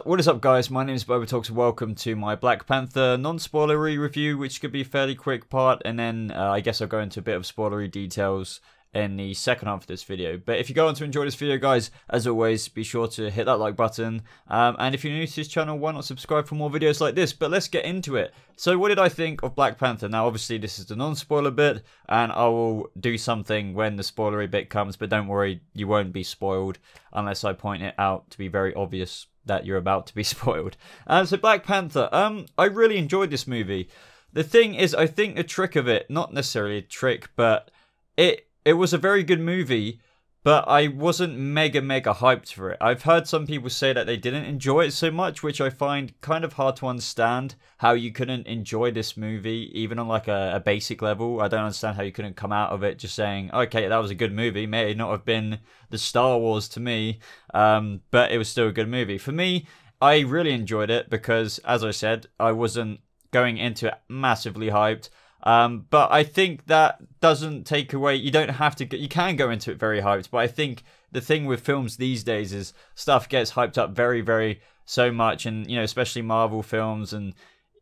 What is up, guys? My name is BobaTalks. Welcome to my Black Panther non-spoilery review, which could be a fairly quick part, and then I guess I'll go into a bit of spoilery details in the second half of this video. But if you go on to enjoy this video, guys, as always, be sure to hit that like button. And if you're new to this channel, why not subscribe for more videos like this? But let's get into it. So what did I think of Black Panther? Now, obviously, this is the non-spoiler bit, and I will do something when the spoilery bit comes, but don't worry, you won't be spoiled unless I point it out to be very obvious that you're about to be spoiled. So Black Panther, I really enjoyed this movie. The thing is, I think the trick of it, not necessarily a trick, but it was a very good movie, but I wasn't mega hyped for it. I've heard some people say that they didn't enjoy it so much, which I find kind of hard to understand, how you couldn't enjoy this movie, even on like a basic level. I don't understand how you couldn't come out of it just saying, okay, that was a good movie. May not have been the Star Wars to me, but it was still a good movie. For me, I really enjoyed it because, as I said, I wasn't going into it massively hyped. But I think that doesn't take away, you don't have to, you can go into it very hyped, but I think the thing with films these days is stuff gets hyped up very so much, and, you know, especially Marvel films, and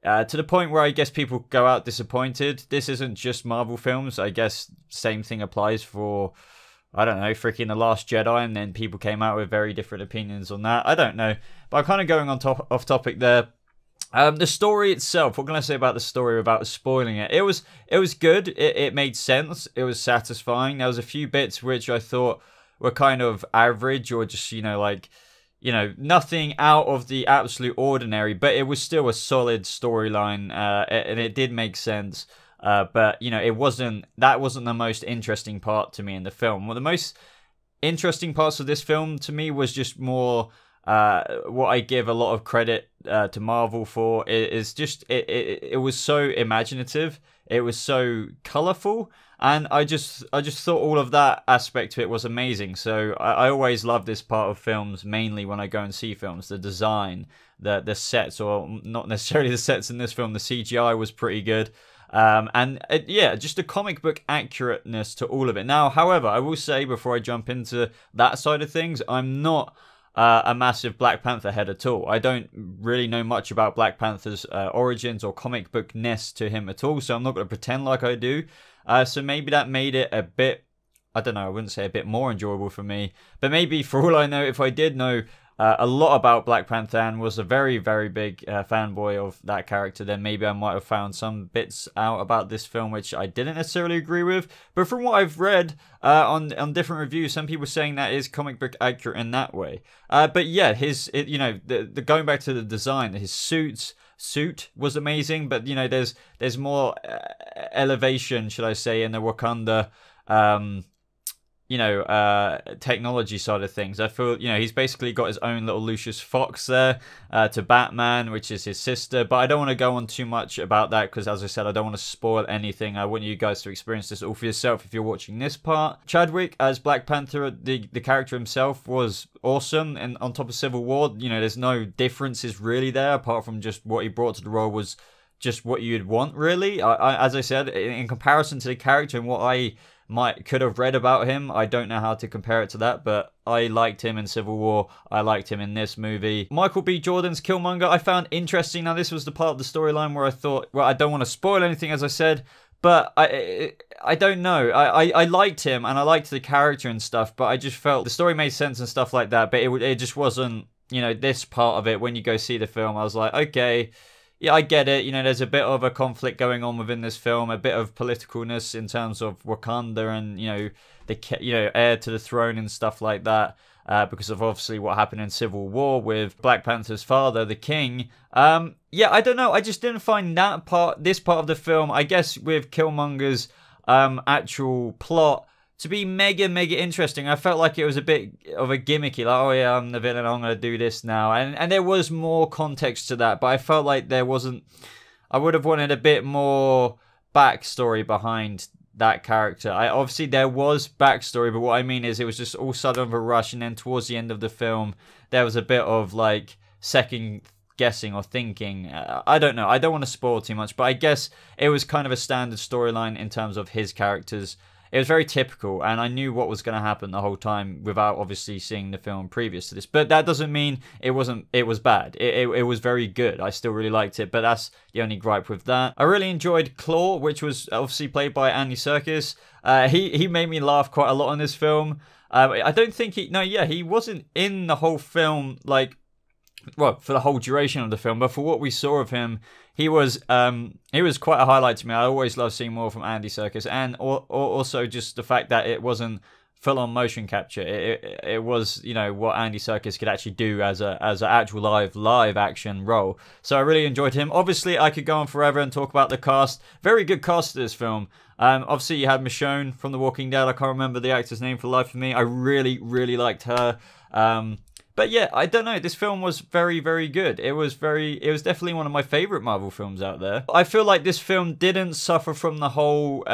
to the point where I guess people go out disappointed. This isn't just Marvel films. I guess same thing applies for, I don't know, freaking The Last Jedi, and then people came out with very different opinions on that. I don't know, but I'm kind of going on off topic there. The story itself, what can I say about the story without spoiling it? It was good. It made sense. It was satisfying. There was a few bits which I thought were kind of average, or just, you know, like, you know, nothing out of the absolute ordinary, but it was still a solid storyline, and it did make sense. But, you know, that wasn't the most interesting part to me in the film. Well, the most interesting parts of this film to me was just more what I give a lot of credit to Marvel for is just it was so imaginative, it was so colorful, and I just thought all of that aspect to it was amazing. So I always love this part of films, mainly when I go and see films. The design, the sets, or not necessarily the sets in this film, the CGI was pretty good. Yeah, just a comic book accurateness to all of it. Now, however, I will say before I jump into that side of things, I'm not a massive Black Panther head at all. I don't really know much about Black Panther's origins or comic book-ness to him at all, so I'm not going to pretend like I do. So maybe that made it a bit, I don't know, I wouldn't say a bit more enjoyable for me, but maybe for all I know, if I did know a lot about Black Panther and was a very big fanboy of that character, then maybe I might have found some bits out about this film which I didn't necessarily agree with. But from what I've read on different reviews, some people saying that is comic book accurate in that way. But yeah, you know, the going back to the design, his suit was amazing, but, you know, there's more elevation, should I say, in the Wakanda you know, technology side of things. I feel, you know, he's basically got his own little Lucius Fox there to Batman, which is his sister. But I don't want to go on too much about that because, as I said, I don't want to spoil anything. I want you guys to experience this all for yourself if you're watching this part. Chadwick as Black Panther, the character himself, was awesome. And on top of Civil War, you know, there's no differences really there, apart from just what he brought to the role was just what you'd want, really. As I said, in comparison to the character and what I could have read about him, I don't know how to compare it to that, but I liked him in Civil War. I liked him in this movie. Michael B. Jordan's Killmonger I found interesting. Now, this was the part of the storyline where I thought, well, I don't want to spoil anything, as I said, but I don't know. I liked him and I liked the character and stuff, but I just felt the story made sense and stuff like that, but it just wasn't, you know, this part of it. When you go see the film, I was like, okay, yeah, I get it. You know, there's a bit of a conflict going on within this film, a bit of politicalness in terms of Wakanda and, you know, the heir to the throne and stuff like that, because of obviously what happened in Civil War with Black Panther's father, the king. Yeah, I don't know. I just didn't find this part of the film, I guess, with Killmonger's actual plot, to be mega interesting. I felt like it was a bit of a gimmicky, like, oh yeah, I'm the villain, I'm going to do this now. And there was more context to that, but I felt like there wasn't, I would have wanted a bit more backstory behind that character. Obviously there was backstory, but what I mean is it was just all sudden of a rush, and then towards the end of the film, there was a bit of like second guessing or thinking. I don't know. I don't want to spoil too much, but I guess it was kind of a standard storyline in terms of his character's it was very typical, and I knew what was going to happen the whole time without obviously seeing the film previous to this. But that doesn't mean it was bad. It was very good. I still really liked it, but that's the only gripe with that. I really enjoyed Claw, which was obviously played by Andy Serkis. He made me laugh quite a lot in this film. I don't think he wasn't in the whole film, like, well, for the whole duration of the film, but for what we saw of him, he was quite a highlight to me. I always love seeing more from Andy Serkis, and also just the fact that it wasn't full-on motion capture. It was, you know, what Andy Serkis could actually do as an actual live action role. So I really enjoyed him. Obviously, I could go on forever and talk about the cast. Very good cast of this film. Obviously, you had Michonne from The Walking Dead. I can't remember the actor's name for the life of me. I really, really liked her. But yeah, I don't know. This film was very, very good. It was definitely one of my favorite Marvel films out there. I feel like this film didn't suffer from the whole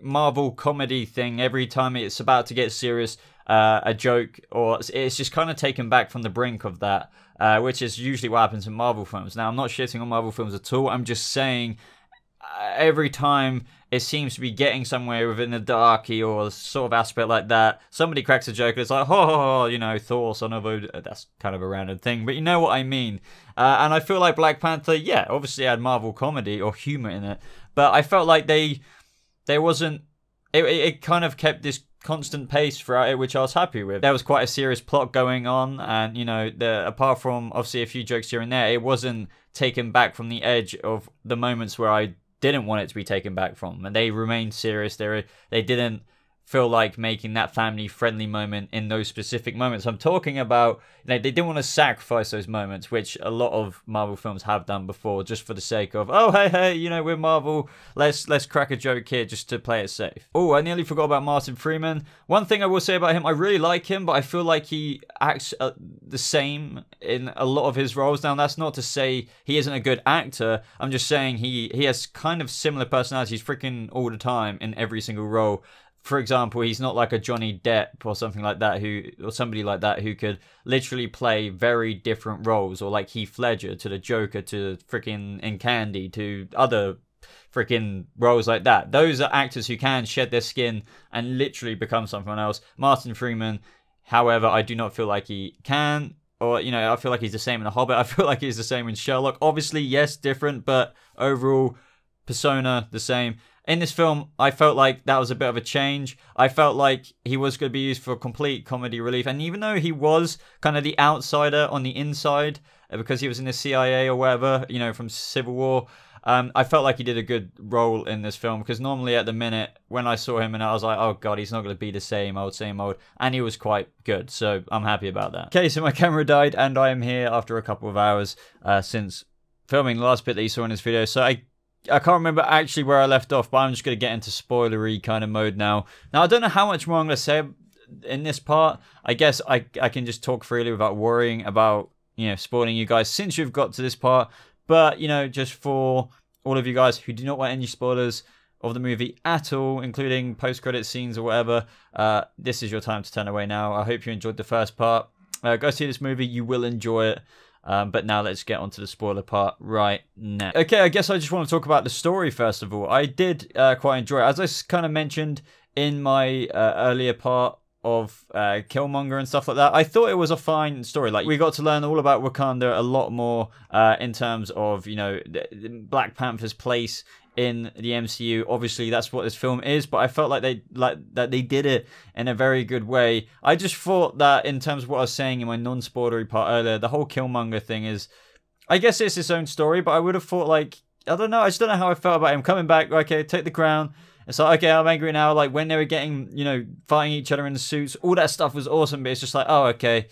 Marvel comedy thing. Every time it's about to get serious, a joke, or it's just kind of taken back from the brink of that, which is usually what happens in Marvel films. Now, I'm not shitting on Marvel films at all. I'm just saying every time it seems to be getting somewhere within the darky or sort of aspect like that, somebody cracks a joke and it's like, oh, you know, Thor, son of a... That's kind of a random thing, but you know what I mean. And I feel like Black Panther, yeah, obviously had Marvel comedy or humor in it, but I felt like there wasn't... It kind of kept this constant pace throughout it, which I was happy with. There was quite a serious plot going on, and, you know, apart from obviously a few jokes here and there, it wasn't taken back from the edge of the moments where I didn't want it to be taken back from, and they remained serious. They didn't feel like making that family-friendly moment in those specific moments. I'm talking about, you know, they didn't want to sacrifice those moments, which a lot of Marvel films have done before, just for the sake of, oh, hey, you know, we're Marvel, let's crack a joke here just to play it safe. Oh, I nearly forgot about Martin Freeman. One thing I will say about him, I really like him, but I feel like he acts the same in a lot of his roles. Now, that's not to say he isn't a good actor. I'm just saying he has kind of similar personalities freaking all the time in every single role. For example, he's not like a Johnny Depp or something like that, or somebody like that who could literally play very different roles, or like Heath Ledger to the Joker to freaking in Candy to other freaking roles like that. Those are actors who can shed their skin and literally become someone else. Martin Freeman, however, I do not feel like he can. Or, you know, I feel like he's the same in The Hobbit. I feel like he's the same in Sherlock. Obviously, yes, different, but overall, persona, the same. In this film, I felt like that was a bit of a change. I felt like he was going to be used for complete comedy relief. And even though he was kind of the outsider on the inside, because he was in the CIA or whatever, you know, from Civil War, I felt like he did a good role in this film. Because normally at the minute, when I saw him, and I was like, oh god, he's not going to be the same old. And he was quite good. So I'm happy about that. Okay, so my camera died, and I am here after a couple of hours since filming the last bit that you saw in this video. So I can't remember actually where I left off, but I'm just going to get into spoilery kind of mode now. Now, I don't know how much more I'm going to say in this part. I guess I can just talk freely without worrying about, you know, spoiling you guys since you've got to this part. But, you know, just for all of you guys who do not want any spoilers of the movie at all, including post-credit scenes or whatever, this is your time to turn away now. I hope you enjoyed the first part. Go see this movie. You will enjoy it. But now let's get on to the spoiler part right now. Okay, I guess I just want to talk about the story first of all. I did quite enjoy it. As I kind of mentioned in my earlier part of Killmonger and stuff like that, I thought it was a fine story. Like, we got to learn all about Wakanda a lot more in terms of, you know, Black Panther's place in the MCU. Obviously, that's what this film is, but I felt like they did it in a very good way. I just thought that in terms of what I was saying in my non-spoilery part earlier, the whole Killmonger thing is, I guess it's its own story, but I would have thought, like, I don't know, I just don't know how I felt about him coming back. Okay, take the crown. It's like, okay, I'm angry now. Like, when they were getting, you know, fighting each other in the suits, all that stuff was awesome, but it's just like, oh, okay,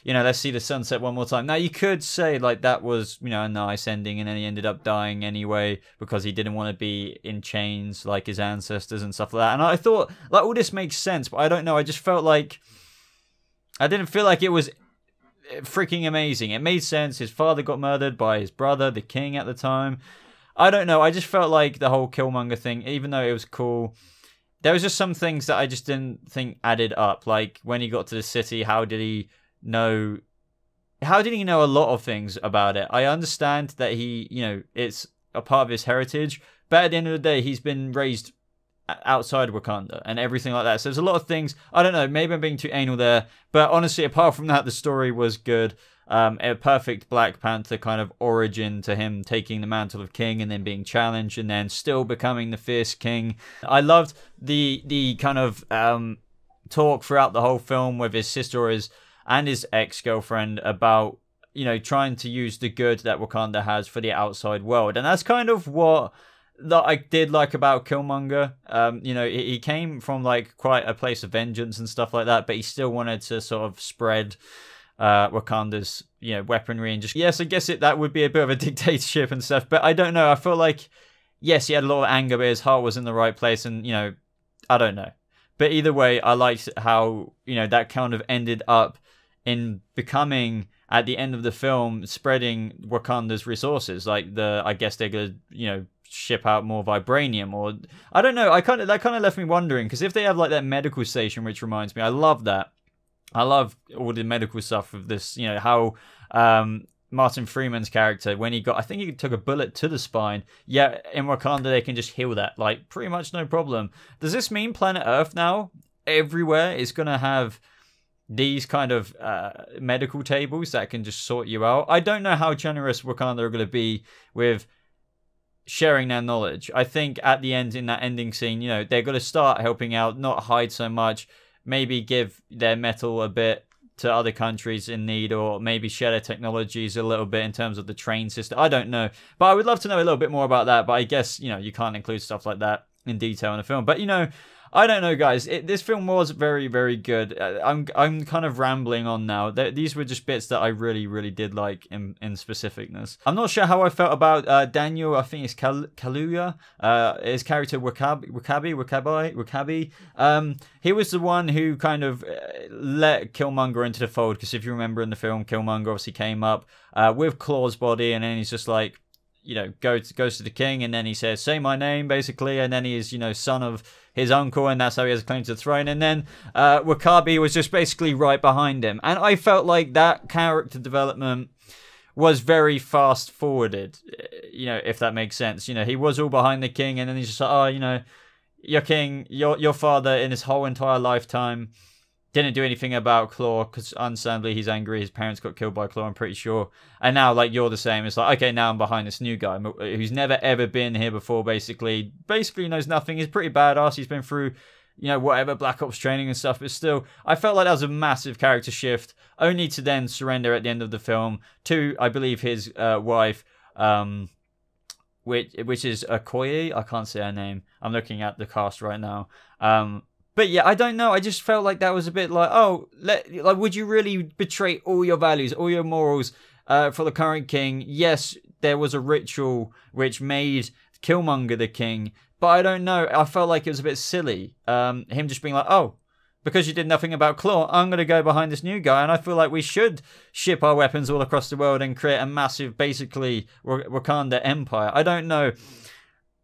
you know, let's see the sunset one more time. Now, you could say, like, that was, you know, a nice ending, and then he ended up dying anyway because he didn't want to be in chains like his ancestors and stuff like that. And I thought, like, all this makes sense, but I don't know. I just felt like, I didn't feel like it was freaking amazing. It made sense. His father got murdered by his brother, the king at the time. I don't know. I just felt like the whole Killmonger thing, even though it was cool, there was just some things that I just didn't think added up. Like, when he got to the city, how did he know a lot of things about it? I understand that he, you know, it's a part of his heritage, but at the end of the day, he's been raised outside Wakanda and everything like that. So there's a lot of things. I don't know, maybe I'm being too anal there, but honestly, apart from that, the story was good. A perfect Black Panther kind of origin to him taking the mantle of king and then being challenged and then still becoming the fierce king. I loved the kind of talk throughout the whole film with his sister and his ex-girlfriend about, you know, trying to use the good that Wakanda has for the outside world. And that's kind of what that I did like about Killmonger. You know, he came from like quite a place of vengeance and stuff like that, but he still wanted to sort of spread Wakanda's, you know, weaponry and just, yes, I guess that would be a bit of a dictatorship and stuff, but I don't know. I feel like, yes, he had a lot of anger, but his heart was in the right place, and, you know, I don't know. But either way, I liked how, you know, that kind of ended up in becoming, at the end of the film, spreading Wakanda's resources. Like, I guess they're gonna, you know, ship out more vibranium, or I don't know. That kind of left me wondering, because if they have like that medical station, which reminds me, I love that. I love all the medical stuff of this, you know, how Martin Freeman's character, when he got, I think he took a bullet to the spine. Yeah, in Wakanda, they can just heal that, like, pretty much no problem. Does this mean planet Earth now, everywhere, is going to have these kind of medical tables that can just sort you out? I don't know how generous Wakanda are going to be with sharing their knowledge. I think at the end, in that ending scene, you know, they're going to start helping out, not hide so much. Maybe give their metal a bit to other countries in need, or maybe share their technologies a little bit in terms of the train system. I don't know. But I would love to know a little bit more about that. But I guess, you know, you can't include stuff like that in detail in the film. But, you know, I don't know, guys. This film was very, very good. I'm kind of rambling on now. These were just bits that I really, really did like in specificness. I'm not sure how I felt about Daniel. I think it's Kaluuya. His character Wakabi. He was the one who kind of let Killmonger into the fold, because if you remember in the film, Killmonger obviously came up with Claw's body, and then he's just like, you know, goes to the king, and then he says, say my name, basically, and then he's, you know, son of his uncle, and that's how he has a claim to the throne. And then Wakabi was just basically right behind him, and I felt like that character development was very fast forwarded, you know, if that makes sense. You know, he was all behind the king, and then he's just like, oh, you know, your king, your father in his whole entire lifetime didn't do anything about Claw, because understandably he's angry. His parents got killed by Claw, I'm pretty sure. And now, like, you're the same. It's like, okay, now I'm behind this new guy who's never ever been here before, basically knows nothing. He's pretty badass. He's been through, you know, whatever Black Ops training and stuff, but still, I felt like that was a massive character shift, only to then surrender at the end of the film to, I believe, his wife, which is Okoye. I can't say her name. I'm looking at the cast right now. But yeah, I don't know. I just felt like that was a bit like, oh, like, would you really betray all your values, all your morals for the current king? Yes, there was a ritual which made Killmonger the king, but I don't know. I felt like it was a bit silly. Him just being like, oh, because you did nothing about Claw, I'm going to go behind this new guy. And I feel like we should ship our weapons all across the world and create a massive, basically, Wakanda empire. I don't know.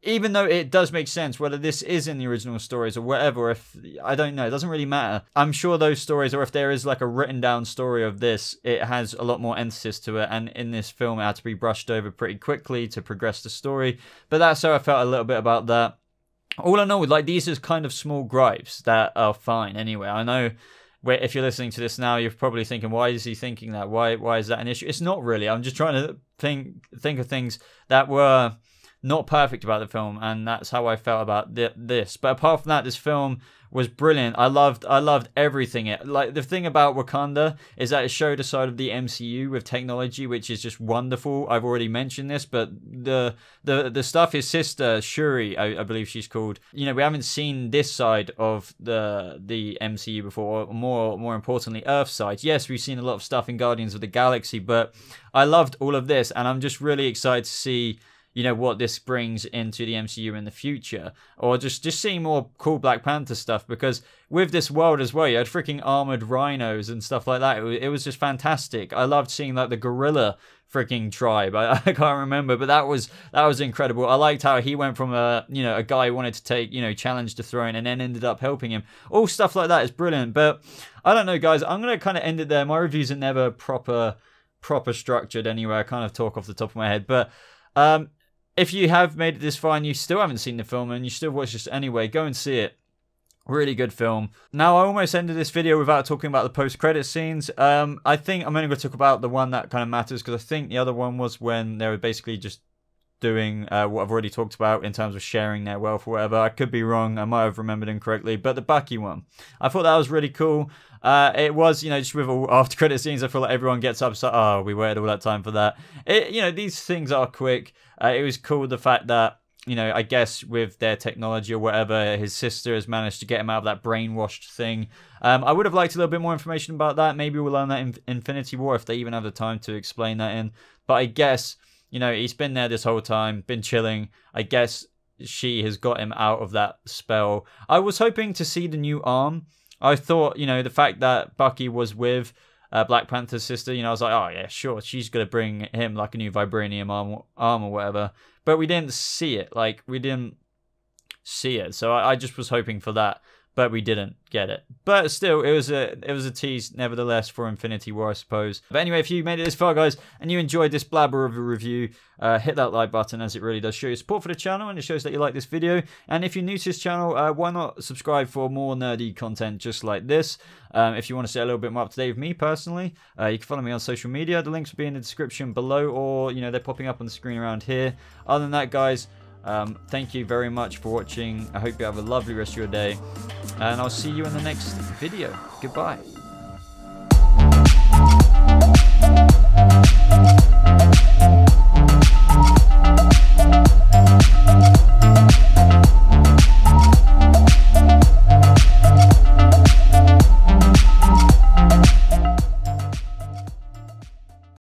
Even though it does make sense, whether this is in the original stories or whatever, if I don't know, it doesn't really matter. I'm sure those stories, or if there is like a written down story of this, it has a lot more emphasis to it, and in this film it had to be brushed over pretty quickly to progress the story. But that's how I felt a little bit about that. All in all, like, these are kind of small gripes that are fine anyway. I know if you're listening to this now, you're probably thinking, why is he thinking that? Why is that an issue? It's not really. I'm just trying to think of things that were not perfect about the film, and that's how I felt about this. But apart from that, this film was brilliant. I loved everything. Like, the thing about Wakanda is that it showed a side of the MCU with technology, which is just wonderful. I've already mentioned this, but the stuff his sister Shuri, I believe she's called, you know, we haven't seen this side of the MCU before, or more importantly, Earth side. Yes, we've seen a lot of stuff in Guardians of the Galaxy, but I loved all of this, and I'm just really excited to see, you know, what this brings into the MCU in the future, or just seeing more cool Black Panther stuff, because with this world as well, you had freaking armored rhinos and stuff like that. It was just fantastic. I loved seeing like the gorilla freaking tribe. I can't remember, but that was incredible. I liked how he went from a guy who wanted to take, you know, challenge the throne, and then ended up helping him. All stuff like that is brilliant. But I don't know, guys. I'm gonna kind of end it there. My reviews are never proper structured anyway. I kind of talk off the top of my head, but if you have made it this far and you still haven't seen the film and you still watch this anyway, go and see it. Really good film. Now, I almost ended this video without talking about the post-credit scenes. I think I'm only going to talk about the one that kind of matters, because I think the other one was when they were basically just doing what I've already talked about in terms of sharing their wealth or whatever. I could be wrong. I might have remembered incorrectly. But the Bucky one, I thought that was really cool. It was, you know, just with all after credit scenes, I feel like everyone gets upset. Oh, we waited all that time for that. You know, these things are quick. It was cool, the fact that, you know, I guess with their technology or whatever, his sister has managed to get him out of that brainwashed thing. I would have liked a little bit more information about that. Maybe we'll learn that in Infinity War, if they even have the time to explain that in. But I guess, you know, he's been there this whole time, been chilling. I guess she has got him out of that spell. I was hoping to see the new arm. I thought, you know, the fact that Bucky was with Black Panther's sister, you know, I was like, oh yeah, sure, she's going to bring him like a new vibranium arm or whatever. But we didn't see it. Like, we didn't see it. So I just was hoping for that. But we didn't get it. But still, it was a tease, nevertheless, for Infinity War, I suppose. But anyway, if you made it this far, guys, and you enjoyed this blabber of a review, hit that like button, as it really does show your support for the channel, and it shows that you like this video. And if you're new to this channel, why not subscribe for more nerdy content just like this? If you want to stay a little bit more up to date with me personally, you can follow me on social media. The links will be in the description below, or, you know, they're popping up on the screen around here. Other than that, guys, thank you very much for watching. I hope you have a lovely rest of your day, and I'll see you in the next video. Goodbye.